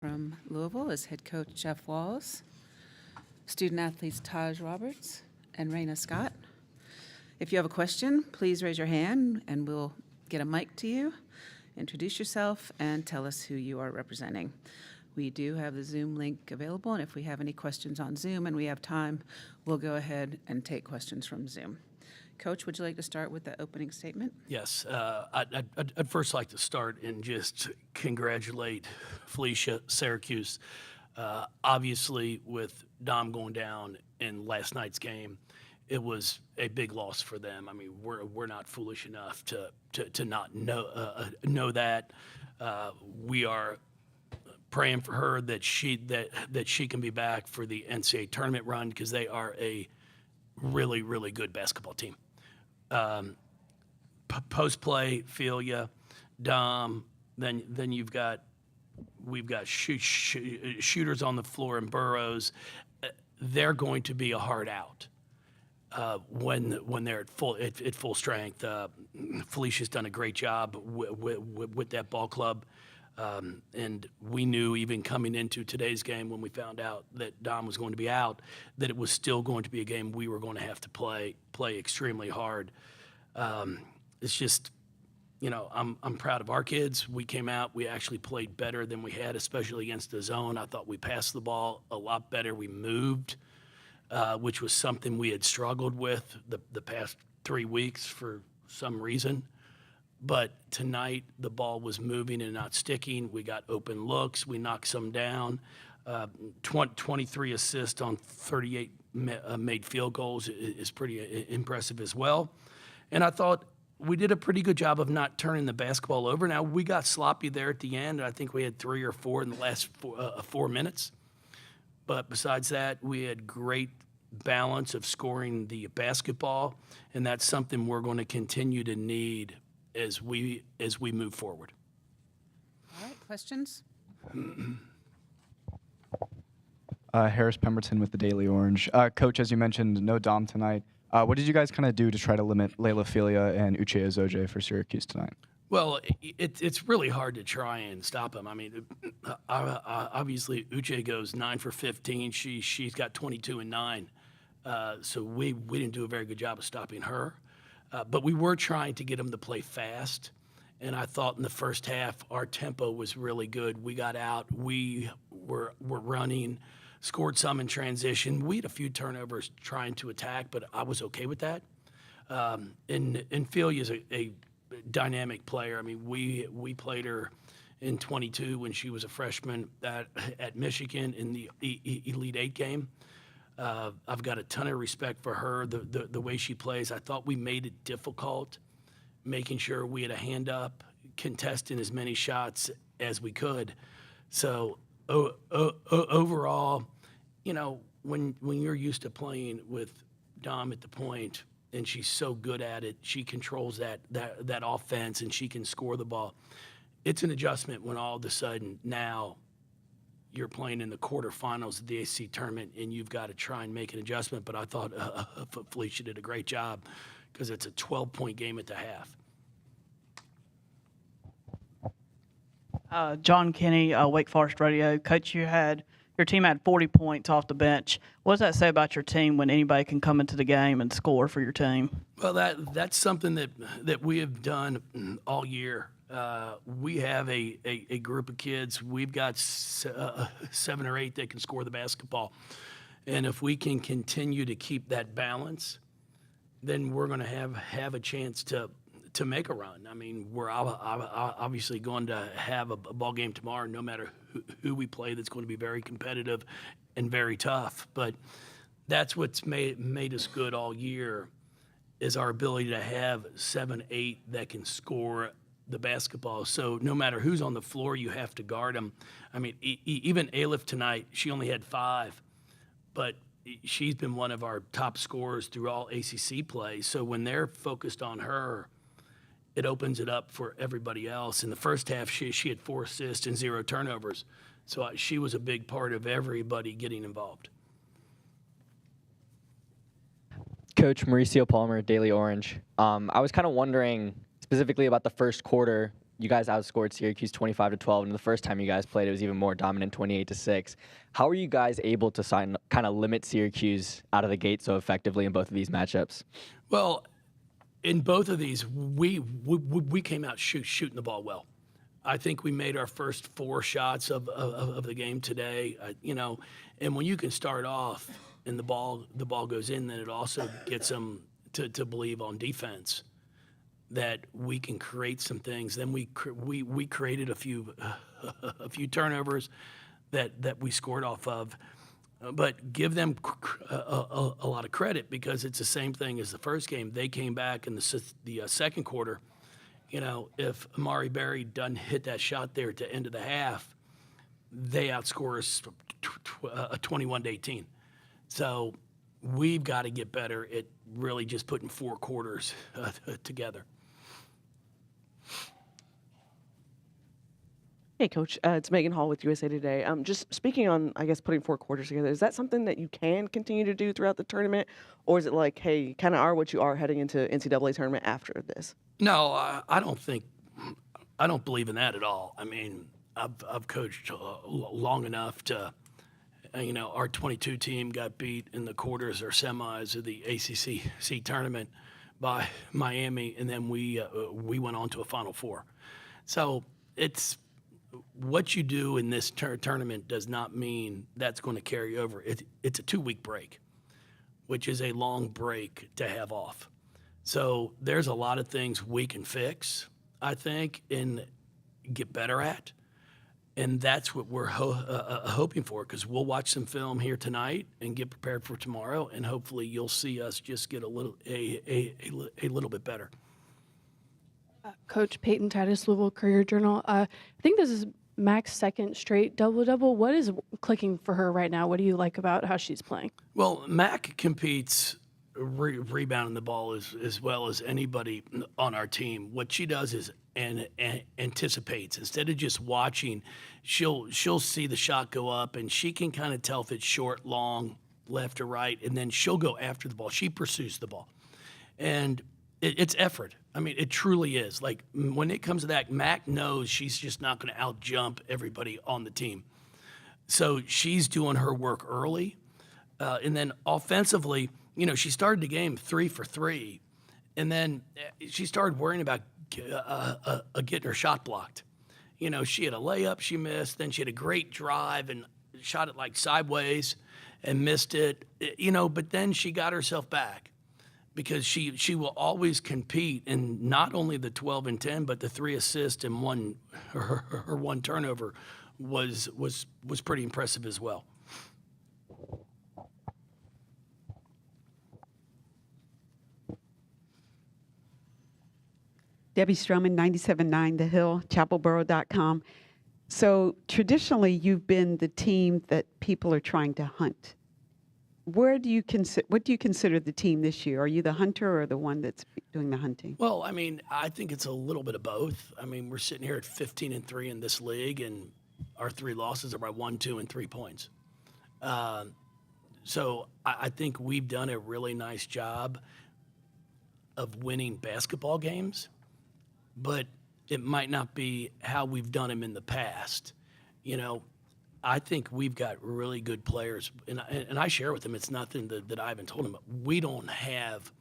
From Louisville is head coach Jeff Walz, student athletes Taj Roberts and Raina Scott. If you have a question, please raise your hand and we'll get a mic to you. Introduce yourself and tell us who you are representing. We do have the Zoom link available, and if we have any questions on Zoom and we have time, we'll go ahead and take questions from Zoom. Coach, would you like to start with the opening statement? Yes. I'd first like to start and just congratulate Felicia, Syracuse. Obviously, with Dom going down in last night's game, it was a big loss for them. I mean, we're not foolish enough to not know that. We are praying for her that she can be back for the NCAA tournament run, because they are a really, really good basketball team. Post play, Philia, Dom. Then we've got shooters on the floor in Burroughs. They're going to be a hard out when they're at full strength. Felicia's done a great job with that ball club. And we knew, even coming into today's game, when we found out that Dom was going to be out, that it was still going to be a game we were going to have to play extremely hard. It's just, I'm proud of our kids. We came out, we actually played better than we had, especially against the zone. I thought we passed the ball a lot better. We moved, which was something we had struggled with the past 3 weeks for some reason. But tonight, the ball was moving and not sticking. We got open looks. We knocked some down. 23 assists on 38 made field goals is pretty impressive as well. And I thought we did a pretty good job of not turning the basketball over. Now, we got sloppy there at the end. I think we had 3 or 4 in the last 4 minutes. But besides that, we had great balance of scoring the basketball, and that's something we're going to continue to need as we move forward. All right, questions? Harris Pemberton with the Daily Orange. Coach, as you mentioned, no Dom tonight. What did you guys kind of do to try to limit Layla Philia and Uche Azoje for Syracuse tonight? Well, it's really hard to try and stop him. I mean, obviously, Uche goes 9 for 15. She's got 22 and 9. So we didn't do a very good job of stopping her. But we were trying to get him to play fast. And I thought in the first half, our tempo was really good. We got out. We were running, scored some in transition. We had a few turnovers trying to attack, but I was okay with that. And Philia is a dynamic player. I mean, we played her in 22 when she was a freshman at Michigan in the Elite Eight game. I've got a ton of respect for her, the way she plays. I thought we made it difficult, making sure we had a hand up, contesting as many shots as we could. So overall, when you're used to playing with Dom at the point, and she's so good at it, she controls that offense, and she can score the ball. It's an adjustment when all of a sudden now you're playing in the quarterfinals of the ACC tournament, and you've got to try and make an adjustment. But I thought Felicia did a great job, because it's a 12-point game at the half. John Kinney, Wake Forest Radio. Coach, your team had 40 points off the bench. What does that say about your team when anybody can come into the game and score for your team? Well, that's something that we have done all year. We have a group of kids. We've got 7 or 8 that can score the basketball. And if we can continue to keep that balance, then we're going to have a chance to make a run. I mean, we're obviously going to have a ball game tomorrow, no matter who we play. That's going to be very competitive and very tough. But that's what's made us good all year, is our ability to have 7, 8 that can score the basketball. So no matter who's on the floor, you have to guard them. I mean, even Aleph tonight, she only had 5, but she's been one of our top scorers through all ACC play. So when they're focused on her, it opens it up for everybody else. In the first half, she had 4 assists and 0 turnovers. So she was a big part of everybody getting involved. Coach Mauricio Palmer, Daily Orange. I was kind of wondering specifically about the first quarter. you guys outscored Syracuse 25-12, and the first time you guys played, it was even more dominant, 28-6. How are you guys able to kind of limit Syracuse out of the gate so effectively in both of these matchups? Well, in both of these, we came out shooting the ball well. I think we made our first 4 shots of the game today. And when you can start off and the ball goes in, then it also gets them to believe on defense that we can create some things. Then we created a few turnovers that we scored off of. But give them a lot of credit because it's the same thing as the first game. They came back in the second quarter. If Amari Berry doesn't hit that shot there at the end of the half, they outscore us 21-18. So we've got to get better at really just putting 4 quarters together. Hey, Coach. It's Megan Hall with USA Today. Just speaking on, I guess, putting 4 quarters together, is that something that you can continue to do throughout the tournament? Or is it like, hey, you kind of are what you are heading into NCAA tournament after this? No, I don't believe in that at all. I mean, I've coached long enough to, our 22 team got beat in the quarters or semis of the ACC tournament by Miami, and then we went on to a Final Four. So it's what you do in this tournament does not mean that's going to carry over. It's a 2-week break, which is a long break to have off. So there's a lot of things we can fix, I think, and get better at. And that's what we're hoping for, because we'll watch some film here tonight and get prepared for tomorrow, and hopefully you'll see us just get a little bit better. Coach Peyton Titus, Louisville Courier-Journal. I think this is Mac's second straight double-double. What is clicking for her right now? What do you like about how she's playing? Well, Mac competes rebounding the ball as well as anybody on our team. What she does is anticipates. Instead of just watching, she'll see the shot go up, and she can kind of tell if it's short, long, left or right, and then she'll go after the ball. She pursues the ball. And it's effort. I mean, it truly is. Like, when it comes to that, Mac knows she's just not going to out-jump everybody on the team. So she's doing her work early. And then offensively, she started the game 3 for 3. And then she started worrying about getting her shot blocked. She had a layup she missed. Then she had a great drive and shot it like sideways and missed it. But then she got herself back. Because she will always compete in not only the 12 and 10, but the 3 assists and her 1 turnover was pretty impressive as well. Debbie Stroman, 97.9 The Hill, chapelboro.com. So traditionally, you've been the team that people are trying to hunt. What do you consider the team this year? Are you the hunter or the one that's doing the hunting? Well, I mean, I think it's a little bit of both. I mean, we're sitting here at 15-3 in this league, and our 3 losses are by 1, 2, and 3 points. So I think we've done a really nice job of winning basketball games, but it might not be how we've done them in the past. I think we've got really good players, and I share with them. It's nothing that I haven't told them. We don't have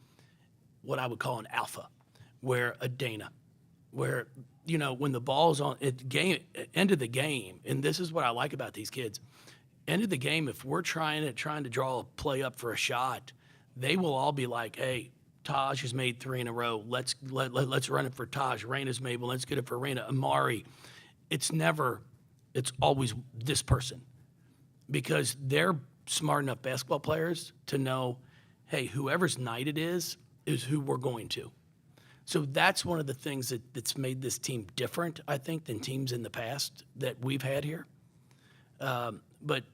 what I would call an alpha, where a Dana, where when the ball's on end of the game, and this is what I like about these kids. End of the game, if we're trying to draw a play up for a shot, they will all be like, "Hey, Taj has made 3 in a row. Let's run it for Taj. Raina's made. Well, let's get it for Raina. Amari." It's always this person, because they're smart enough basketball players to know, hey, whoever's night it is who we're going to. So that's one of the things that's made this team different, I think, than teams in the past that we've had here. But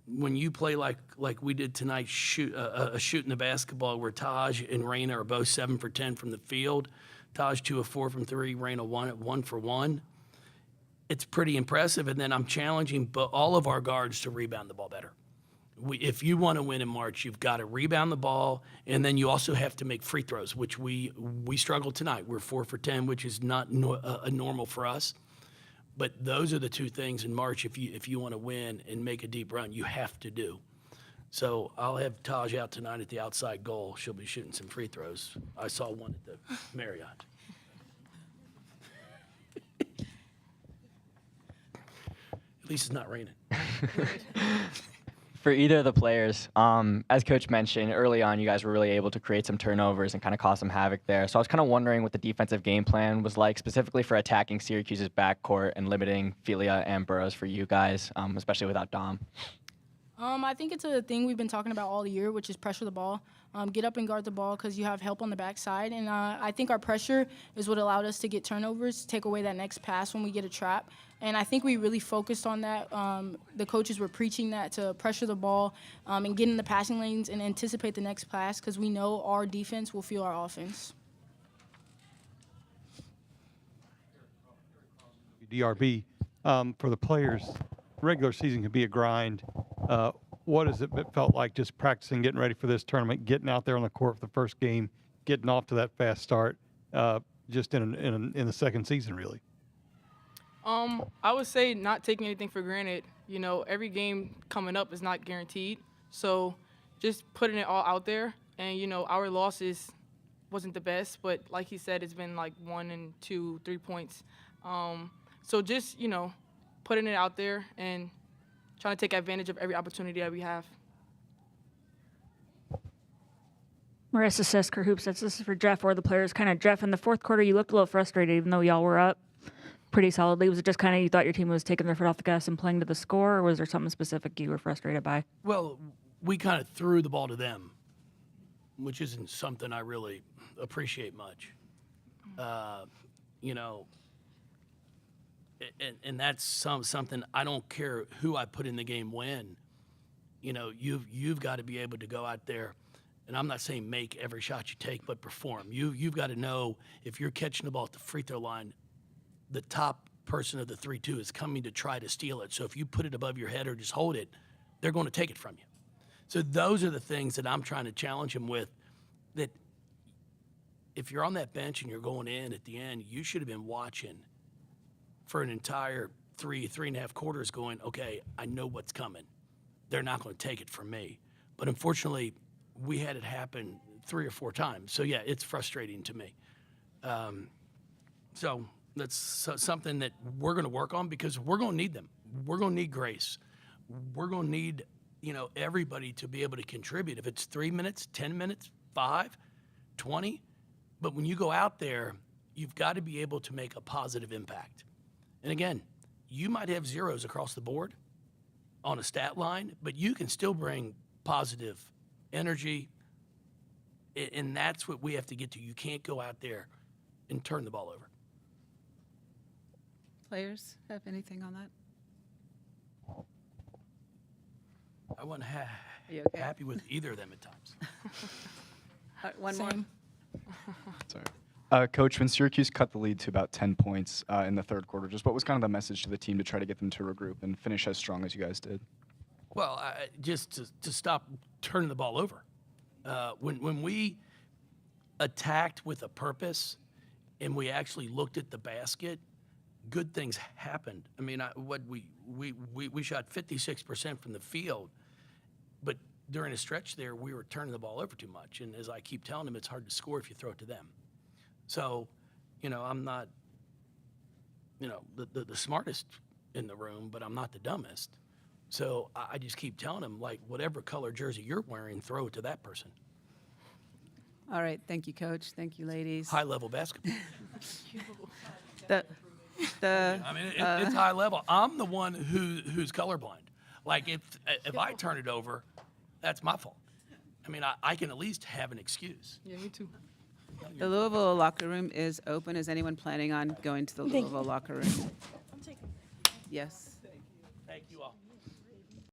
when you play like we did tonight, shooting the basketball where Taj and Raina are both 7 for 10 from the field, Taj 2 of 4 from 3, Raina 1 for 1. It's pretty impressive, and then I'm challenging all of our guards to rebound the ball better. If you want to win in March, you've got to rebound the ball, and then you also have to make free throws, which we struggled tonight. We're 4 for 10, which is not a normal for us. But those are the two things in March, if you want to win and make a deep run, you have to do. So I'll have Taj out tonight at the outside goal. She'll be shooting some free throws. I saw one at the Marriott. At least it's not raining. For either of the players, as Coach mentioned, early on, you guys were really able to create some turnovers and kind of cause some havoc there. So I was kind of wondering what the defensive game plan was like, specifically for attacking Syracuse's backcourt and limiting Filia and Burrows for you guys, especially without Dom. I think it's a thing we've been talking about all year, which is pressure the ball. Get up and guard the ball because you have help on the backside. And I think our pressure is what allowed us to get turnovers, take away that next pass when we get a trap. And I think we really focused on that. The coaches were preaching that to pressure the ball and get in the passing lanes and anticipate the next pass because we know our defense will fuel our offense. DRB, for the players, regular season can be a grind. What has it felt like just practicing, getting ready for this tournament, getting out there on the court for the first game, getting off to that fast start, just in the second season, really? I would say not taking anything for granted. You know, every game coming up is not guaranteed. So just putting it all out there. And, you know, our losses wasn't the best, but like he said, it's been like 1 and 2, 3 points. So just, you know, putting it out there and trying to take advantage of every opportunity that we have. Marissa Sesker, Hoops. This is for Jeff or the players. Kind of, Jeff, in the fourth quarter, you looked a little frustrated, even though y'all were up pretty solidly. Was it just kind of you thought your team was taking their foot off the gas and playing to the score, or was there something specific you were frustrated by? Well, we kind of threw the ball to them, which isn't something I really appreciate much. You know, and that's something I don't care who I put in the game when. You know, you've got to be able to go out there, and I'm not saying make every shot you take, but perform. You've got to know if you're catching the ball at the free throw line, the top person of the 3-2 is coming to try to steal it. So if you put it above your head or just hold it, they're going to take it from you. So those are the things that I'm trying to challenge them with, that if you're on that bench and you're going in at the end, you should have been watching for an entire 3.5 quarters going, okay, I know what's coming. They're not going to take it from me. But unfortunately, we had it happen 3 or 4 times. So, yeah, it's frustrating to me. So that's something that we're going to work on because we're going to need them. We're going to need grace. We're going to need, you know, everybody to be able to contribute. If it's 3 minutes, 10 minutes, 5, 20. But when you go out there, you've got to be able to make a positive impact. And again, you might have zeros across the board on a stat line, but you can still bring positive energy. And that's what we have to get to. You can't go out there and turn the ball over. Players have anything on that? I wasn't Are you okay? happy with either of them at times. One more. Same. Sorry. Coach, when Syracuse cut the lead to about 10 points in the third quarter, just what was kind of the message to the team to try to get them to regroup and finish as strong as you guys did? Well, just to stop turning the ball over. When we attacked with a purpose and we actually looked at the basket, good things happened. I mean, we shot 56% from the field, but during a stretch there, we were turning the ball over too much. And as I keep telling them, it's hard to score if you throw it to them. So, you know, I'm not, you know, the smartest in the room, but I'm not the dumbest. So I just keep telling them, like, whatever color jersey you're wearing, throw it to that person. All right. Thank you, Coach. Thank you, ladies. High-level basketball. I mean, it's high level. I'm the one who's colorblind. Like, if I turn it over, that's my fault. I mean, I can at least have an excuse. Yeah, me too. The Louisville locker room is open. Is anyone planning on going to the Louisville locker room? Yes. Thank you all.